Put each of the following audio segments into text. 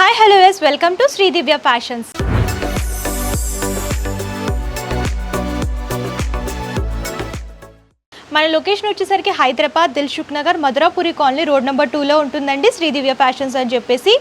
Hi, hello, yes, welcome to Sri Divya Fashions. మన location వచ్చేసరికి Hyderabad Dilsukh Nagar Madhurapuri colony road number 2లో ఉంటుందండి శ్రీ దివ్య ఫ్యాషన్స్ అని చెప్పేసి.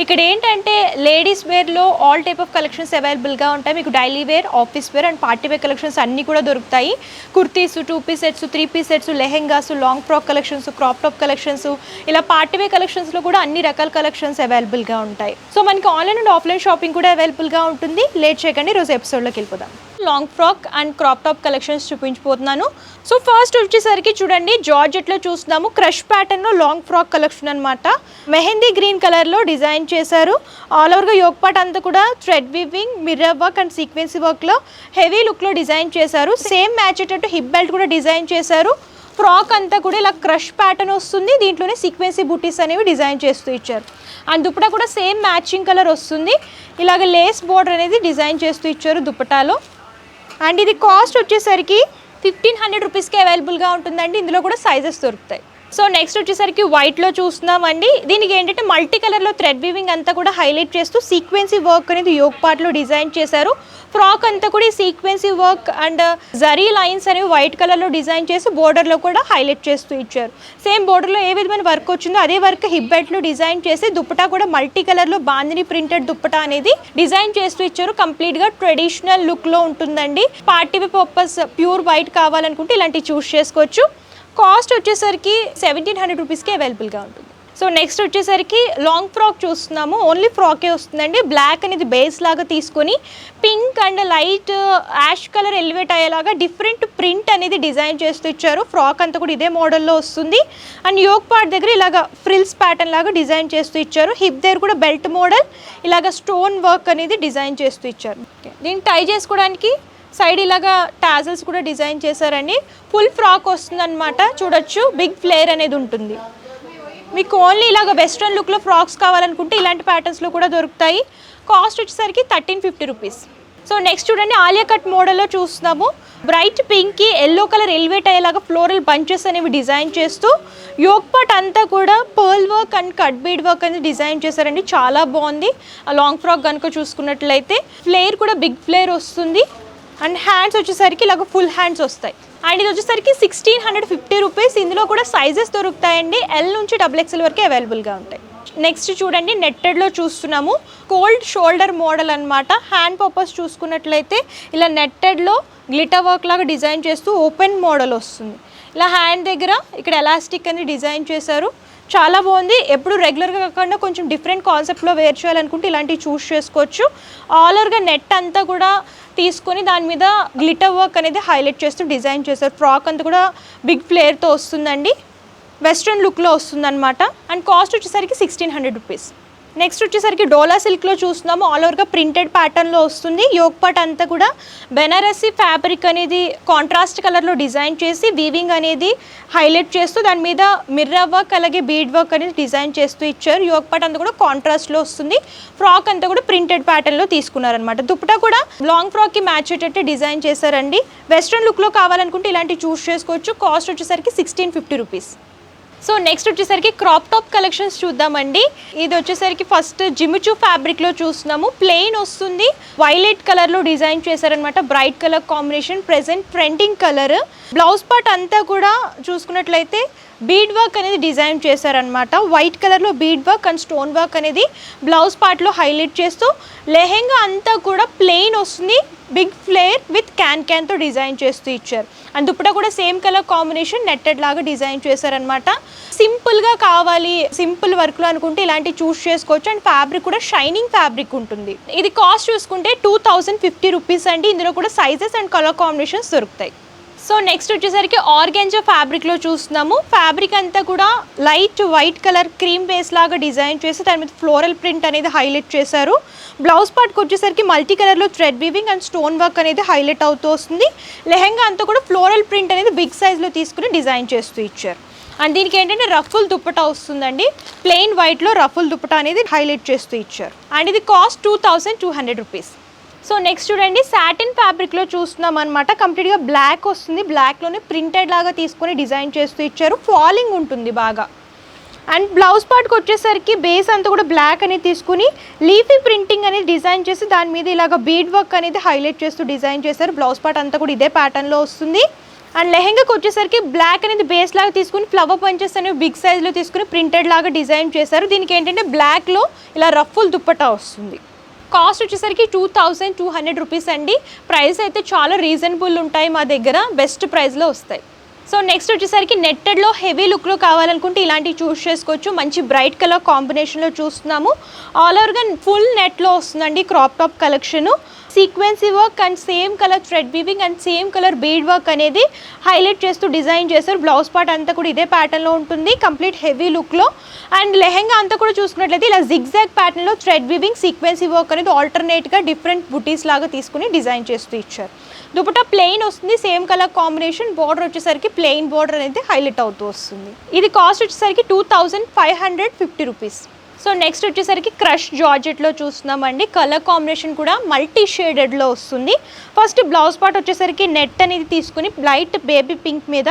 ఇక్కడ ఏంటంటే లేడీస్ వేర్లో ఆల్ టైప్ ఆఫ్ కలెక్షన్స్ అవైలబుల్గా ఉంటాయి. మీకు daily wear, office wear and party wear collections అన్నీ కూడా దొరుకుతాయి. Kurtis, 2 piece sets, 3 piece sets, lehengas, long frock collections, crop top collections, ఇలా పార్టీ వేర్ కలెక్షన్స్లో కూడా అన్ని రకాల కలెక్షన్స్ అవైలబుల్గా ఉంటాయి. సో మనకి ఆన్లైన్ అండ్ ఆఫ్లైన్ షాపింగ్ కూడా అవైలబుల్గా ఉంటుంది. లేట్ చేయకండి, ఈరోజు ఎపిసోడ్లోకి వెళ్ళిపోదాం. Long frock and crop top collections చూపించిపోతున్నాను. సో ఫస్ట్ వచ్చేసరికి చూడండి, జార్జెట్లో చూస్తున్నాము. క్రష్ ప్యాటర్న్లో లాంగ్ ఫ్రాక్ కలెక్షన్ అనమాట. మెహందీ గ్రీన్ కలర్లో డిజైన్ చేశారు. ఆల్ ఓవర్గా యోక్ పార్ట్ అంతా కూడా thread weaving, mirror work and sequence వర్క్లో హెవీ లుక్లో డిజైన్ చేశారు. సేమ్ మ్యాచ్ అయ్యేటట్టు హిప్ బెల్ట్ కూడా డిజైన్ చేశారు. ఫ్రాక్ అంతా కూడా ఇలా క్రష్ ప్యాటర్న్ వస్తుంది. దీంట్లోనే సీక్వెన్సీ బూటీస్ అనేవి డిజైన్ చేస్తూ ఇచ్చారు. అండ్ దుపట్టా కూడా సేమ్ మ్యాచింగ్ కలర్ వస్తుంది. ఇలాగ లేస్ బోర్డర్ అనేది డిజైన్ చేస్తూ ఇచ్చారు దుపట్టాలో. అండ్ ఇది కాస్ట్ వచ్చేసరికి 1500 రూపీస్కి అవైలబుల్గా ఉంటుందండి. ఇందులో కూడా సైజెస్ దొరుకుతాయి. సో నెక్స్ట్ వచ్చేసరికి వైట్లో చూస్తున్నామండి. దీనికి ఏంటంటే మల్టీ కలర్లో థ్రెడ్ వీవింగ్ అంతా కూడా హైలైట్ చేస్తూ సీక్వెన్సీ వర్క్ అనేది యోక్ పార్ట్లో డిజైన్ చేశారు. ఫ్రాక్ అంతా కూడా ఈ సీక్వెన్సీ వర్క్ అండ్ జరీ లైన్స్ అనేవి వైట్ కలర్లో డిజైన్ చేసి బోర్డర్లో కూడా హైలైట్ చేస్తూ ఇచ్చారు. సేమ్ బోర్డర్లో ఏ విధమైన వర్క్ వచ్చిందో అదే వర్క్ హిప్ బెల్ట్లో డిజైన్ చేసి దుప్పటా కూడా మల్టీ కలర్లో బాందిని ప్రింటెడ్ దుప్పటా అనేది డిజైన్ చేస్తూ ఇచ్చారు. కంప్లీట్గా ట్రెడిషనల్ లుక్లో ఉంటుందండి. Party wear purpose pure white కావాలనుకుంటే ఇలాంటివి చూస్ చేసుకోవచ్చు. కాస్ట్ వచ్చేసరికి 1700 రూపీస్కి అవైలబుల్గా ఉంటుంది. సో నెక్స్ట్ వచ్చేసరికి లాంగ్ ఫ్రాక్ చూస్తున్నాము. ఓన్లీ ఫ్రాకే వస్తుందండి. బ్లాక్ అనేది బేస్ లాగా తీసుకొని pink and light ash colour elevate అయ్యేలాగా డిఫరెంట్ ప్రింట్ అనేది డిజైన్ చేస్తూ ఇచ్చారు. ఫ్రాక్ అంతా కూడా ఇదే మోడల్లో వస్తుంది. అండ్ యోక్ పార్ట్ దగ్గర ఇలాగ ఫ్రిల్స్ ప్యాటర్న్ లాగా డిజైన్ చేస్తూ ఇచ్చారు. హిప్ దగ్గర కూడా బెల్ట్ మోడల్ ఇలాగ స్టోన్ వర్క్ అనేది డిజైన్ చేస్తూ ఇచ్చారు. దీన్ని టై చేసుకోవడానికి సైడ్ ఇలాగా టాజల్స్ కూడా డిజైన్ చేశారండి. ఫుల్ ఫ్రాక్ వస్తుందన్నమాట. చూడొచ్చు, బిగ్ ఫ్లేర్ అనేది ఉంటుంది. మీకు ఓన్లీ ఇలాగ వెస్ట్రన్ లుక్లో ఫ్రాక్స్ కావాలనుకుంటే ఇలాంటి ప్యాటర్న్స్లో కూడా దొరుకుతాయి. కాస్ట్ వచ్చేసరికి 1350 రూపీస్. సో నెక్స్ట్ చూడండి, ఆలియా కట్ మోడల్లో చూస్తున్నాము. బ్రైట్ పింక్కి ఎల్లో కలర్ ఎలివేట్ అయ్యేలాగా ఫ్లోరల్ బంచెస్ అనేవి డిజైన్ చేస్తూ యోక్ పార్ట్ అంతా కూడా pearl work and cut bead work అనేది డిజైన్ చేశారండి. చాలా బాగుంది. ఆ లాంగ్ ఫ్రాక్ కనుక చూసుకున్నట్లయితే ఫ్లేర్ కూడా బిగ్ ఫ్లేర్ వస్తుంది. అండ్ హ్యాండ్స్ వచ్చేసరికి ఇలాగ ఫుల్ హ్యాండ్స్ వస్తాయి. అండ్ ఇది వచ్చేసరికి 1650 రూపీస్. ఇందులో కూడా సైజెస్ దొరుకుతాయండి. ఎల్ నుంచి XXL వరకు అవైలబుల్గా ఉంటాయి. నెక్స్ట్ చూడండి, నెట్టెడ్లో చూస్తున్నాము. కోల్డ్ షోల్డర్ మోడల్ అనమాట. హ్యాండ్ పర్పస్ చూసుకున్నట్లయితే ఇలా నెట్టెడ్లో గ్లిటర్ వర్క్ లాగా డిజైన్ చేస్తూ ఓపెన్ మోడల్ వస్తుంది. ఇలా హ్యాండ్ దగ్గర ఇక్కడ ఎలాస్టిక్ అనేది డిజైన్ చేశారు. చాలా బాగుంది. ఎప్పుడు రెగ్యులర్గా కాకుండా కొంచెం డిఫరెంట్ కాన్సెప్ట్లో వేర్ చేయాలనుకుంటే ఇలాంటివి చూస్ చేసుకోవచ్చు. ఆల్ ఓవర్గా నెట్ అంతా కూడా తీసుకొని దాని మీద గ్లిటర్ వర్క్ అనేది హైలైట్ చేస్తూ డిజైన్ చేశారు. ఫ్రాక్ అంతా కూడా బిగ్ ఫ్లేర్తో వస్తుందండి. వెస్ట్రన్ లుక్లో వస్తుందన్నమాట. అండ్ కాస్ట్ వచ్చేసరికి 1600 రూపీస్. నెక్స్ట్ వచ్చేసరికి డోలా సిల్క్లో చూస్తున్నాము. ఆల్ ఓవర్గా ప్రింటెడ్ ప్యాటర్న్లో వస్తుంది. యోక్ పార్ట్ అంతా కూడా బెనారసీ ఫ్యాబ్రిక్ అనేది కాంట్రాస్ట్ కలర్లో డిజైన్ చేసి వీవింగ్ అనేది హైలైట్ చేస్తూ దాని మీద మిర్రర్ వర్క్ అలాగే బీడ్ వర్క్ అనేది డిజైన్ చేస్తూ ఇచ్చారు. యోక్ పార్ట్ అంతా కూడా కాంట్రాస్ట్లో వస్తుంది. ఫ్రాక్ అంతా కూడా ప్రింటెడ్ ప్యాటర్న్లో తీసుకున్నారనమాట. దుపట్టా కూడా లాంగ్ ఫ్రాక్కి మ్యాచ్ అయ్యేటట్టు డిజైన్ చేశారండి. వెస్ట్రన్ లుక్లో కావాలనుకుంటే ఇలాంటివి చూస్ చేసుకోవచ్చు. కాస్ట్ వచ్చేసరికి 1650 రూపీస్. సో నెక్స్ట్ వచ్చేసరికి క్రాప్ టాప్ కలెక్షన్స్ చూద్దామండి. ఇది వచ్చేసరికి ఫస్ట్ జిమిచూ ఫ్యాబ్రిక్లో చూస్తున్నాము. ప్లెయిన్ వస్తుంది. వైలెట్ కలర్లో డిజైన్ చేశారనమాట. Bright colour combination, present trending colour. Blouse part అంతా కూడా చూసుకున్నట్లయితే బీడ్ వర్క్ అనేది డిజైన్ చేశారనమాట. వైట్ కలర్లో bead work and stone work అనేది బ్లౌజ్ పార్ట్లో హైలైట్ చేస్తూ లెహెంగా అంతా కూడా ప్లెయిన్ వస్తుంది. బిగ్ ఫ్లేర్ విత్ క్యాన్తో డిజైన్ చేస్తూ ఇచ్చారు. అండ్ దుప్పటా కూడా సేమ్ కలర్ కాంబినేషన్ నెట్టెడ్ లాగా డిజైన్ చేశారనమాట. సింపుల్గా కావాలి, సింపుల్ వర్క్లో అనుకుంటే ఇలాంటివి చూస్ చేసుకోవచ్చు. అండ్ ఫ్యాబ్రిక్ కూడా షైనింగ్ ఫ్యాబ్రిక్ ఉంటుంది. ఇది కాస్ట్ చూసుకుంటే 2050 రూపీస్ అండి. ఇందులో కూడా సైజెస్ అండ్ కలర్ కాంబినేషన్స్ దొరుకుతాయి. సో నెక్స్ట్ వచ్చేసరికి ఆర్గాంజా ఫ్యాబ్రిక్లో చూస్తున్నాము. ఫ్యాబ్రిక్ అంతా కూడా light white colour cream base లాగా డిజైన్ చేసి దాని మీద ఫ్లోరల్ ప్రింట్ అనేది హైలైట్ చేశారు. బ్లౌజ్ పార్ట్కి వచ్చేసరికి మల్టీ కలర్లో thread weaving and stone work అనేది హైలైట్ అవుతూ వస్తుంది. లెహెంగా అంతా కూడా ఫ్లోరల్ ప్రింట్ అనేది బిగ్ సైజ్లో తీసుకుని డిజైన్ చేస్తూ ఇచ్చారు. అండ్ దీనికి ఏంటంటే రఫుల్ దుప్పటా వస్తుందండి. ప్లెయిన్ వైట్లో రఫుల్ దుప్పటా అనేది హైలైట్ చేస్తూ ఇచ్చారు. అండ్ ఇది కాస్ట్ 2200 రూపీస్. సో నెక్స్ట్ చూడండి, సాటిన్ ఫ్యాబ్రిక్లో చూస్తున్నాం అనమాట. కంప్లీట్గా బ్లాక్ వస్తుంది. బ్లాక్లోనే ప్రింటెడ్ లాగా తీసుకొని డిజైన్ చేస్తూ ఇచ్చారు. ఫాలింగ్ ఉంటుంది బాగా. అండ్ బ్లౌజ్ పార్ట్కి వచ్చేసరికి బేస్ అంతా కూడా బ్లాక్ అనేది తీసుకుని లీఫీ ప్రింటింగ్ అనేది డిజైన్ చేసి దాని మీద ఇలాగ బీడ్ వర్క్ అనేది హైలైట్ చేస్తూ డిజైన్ చేశారు. బ్లౌజ్ పార్ట్ అంతా కూడా ఇదే ప్యాటర్న్లో వస్తుంది. అండ్ లెహెంగాకి వచ్చేసరికి బ్లాక్ అనేది బేస్ లాగా తీసుకుని ఫ్లవర్ పంచెస్ అనేవి బిగ్ సైజ్లో తీసుకుని ప్రింటెడ్ లాగా డిజైన్ చేశారు. దీనికి ఏంటంటే బ్లాక్లో ఇలా రఫుల్ దుప్పట్టా వస్తుంది. కాస్ట్ వచ్చేసరికి 2200 రూపీస్ అండి. ప్రైస్ అయితే చాలా రీజనబుల్ ఉంటాయి మా దగ్గర, బెస్ట్ ప్రైస్లో వస్తాయి. సో నెక్స్ట్ వచ్చేసరికి నెట్టెడ్లో హెవీ లుక్లో కావాలనుకుంటే ఇలాంటివి చూస్ చేసుకోవచ్చు. మంచి బ్రైట్ కలర్ కాంబినేషన్లో చూస్తున్నాము. ఆల్ ఓవర్గా ఫుల్ నెట్లో వస్తుందండి crop top collection. Sequence work and same colour thread weaving and same colour bead work అనేది హైలైట్ చేస్తూ డిజైన్ చేశారు. బ్లౌజ్ పార్ట్ అంతా కూడా ఇదే ప్యాటర్న్లో ఉంటుంది, కంప్లీట్ హెవీ లుక్లో. అండ్ లెహెంగా అంతా కూడా చూసుకున్నట్లయితే ఇలా జిగ్జాగ్ ప్యాటర్న్లో థ్రెడ్ వీవింగ్ సీక్వెన్సీ వర్క్ అనేది ఆల్టర్నేట్గా డిఫరెంట్ బుటీస్ లాగా తీసుకుని డిజైన్ చేస్తూ ఇచ్చారు. దుపట్టా ప్లెయిన్ వస్తుంది, సేమ్ కలర్ కాంబినేషన్. బార్డర్ వచ్చేసరికి ప్లెయిన్ బార్డర్ అనేది హైలైట్ అవుతూ వస్తుంది. ఇది కాస్ట్ వచ్చేసరికి 2550 రూపీస్. సో నెక్స్ట్ వచ్చేసరికి క్రష్ జార్జెట్లో చూస్తున్నామండి. కలర్ కాంబినేషన్ కూడా మల్టీ షేడెడ్లో వస్తుంది. ఫస్ట్ బ్లౌజ్ పార్ట్ వచ్చేసరికి నెట్ అనేది తీసుకుని లైట్ బేబీ పింక్ మీద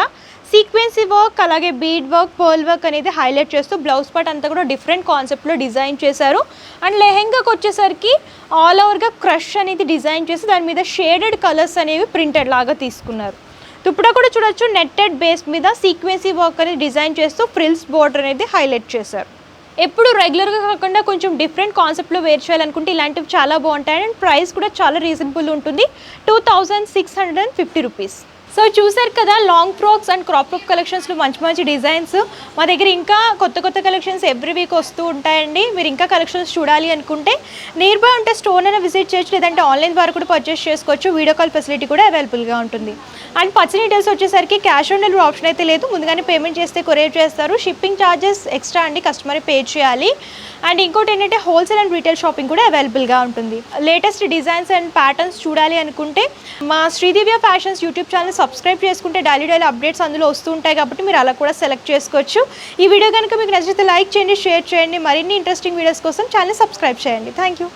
సీక్వెన్సీ వర్క్ అలాగే బీడ్ వర్క్ పర్ల్ వర్క్ అనేది హైలైట్ చేస్తూ బ్లౌజ్ పార్ట్ అంతా కూడా డిఫరెంట్ కాన్సెప్ట్లో డిజైన్ చేశారు. అండ్ లెహెంగాకి వచ్చేసరికి ఆల్ ఓవర్గా క్రష్ అనేది డిజైన్ చేసి దాని మీద షేడెడ్ కలర్స్ అనేవి ప్రింటెడ్ లాగా తీసుకున్నారు. దుపట్టా కూడా చూడొచ్చు, నెట్టెడ్ బేస్ మీద సీక్వెన్సీ వర్క్ అనేది డిజైన్ చేస్తూ ఫ్రిల్స్ బోర్డర్ అనేది హైలైట్ చేశారు. ఎప్పుడు రెగ్యులర్గా కాకుండా కొంచెం డిఫరెంట్ కాన్సెప్ట్లో వేర్ చేయాలనుకుంటే ఇలాంటివి చాలా బాగుంటాయి. అండ్ ప్రైస్ కూడా చాలా రీజనబుల్ ఉంటుంది, 2650 రూపీస్. సో చూసారు కదా, long frocks and crop top కలెక్షన్స్లో మంచి మంచి డిజైన్స్. మా దగ్గర ఇంకా కొత్త కలెక్షన్స్ ఎవ్రీ వీక్ వస్తూ ఉంటాయండి. మీరు ఇంకా కలెక్షన్స్ చూడాలి అనుకుంటే నియర్ బై ఉంటే స్టోర్ అయినా విజిట్ చేయొచ్చు, లేదంటే ఆన్లైన్ ద్వారా కూడా పర్చేస్ చేసుకోవచ్చు. వీడియో కాల్ ఫెసిలిటీ కూడా అవైలబుల్గా ఉంటుంది. అండ్ పర్చేస్ డీటెయిల్స్ వచ్చేసరికి క్యాష్ ఆన్ డెలివరీ ఆప్షన్ అయితే లేదు, ముందుగానే పేమెంట్ చేస్తే కొరియర్ చేస్తారు. షిప్పింగ్ ఛార్జెస్ ఎక్స్ట్రా అండి, కస్టమర్ పే చేయాలి. అండ్ ఇంకోటి ఏంటంటే హోల్సేల్ అండ్ రీటైల్ షాపింగ్ కూడా అవైలబుల్గా ఉంటుంది. లేటెస్ట్ డిజైన్స్ అండ్ ప్యాటర్న్స్ చూడాలి అనుకుంటే మా Sridivya fashions YouTube channel subscribe చేసుకుంటే డైలీ అప్డేట్స్ అందులో వస్తూ ఉంటాయి కాబట్టి మీరు అలా కూడా సెలెక్ట్ చేసుకోవచ్చు. ఈ వీడియో కనుక మీకు నచ్చితే లైక్ చేయండి, షేర్ చేయండి. మరిన్ని ఇంట్రెస్టింగ్ వీడియోస్ కోసం ఛానల్ సబ్స్క్రైబ్ చేయండి. Thank you.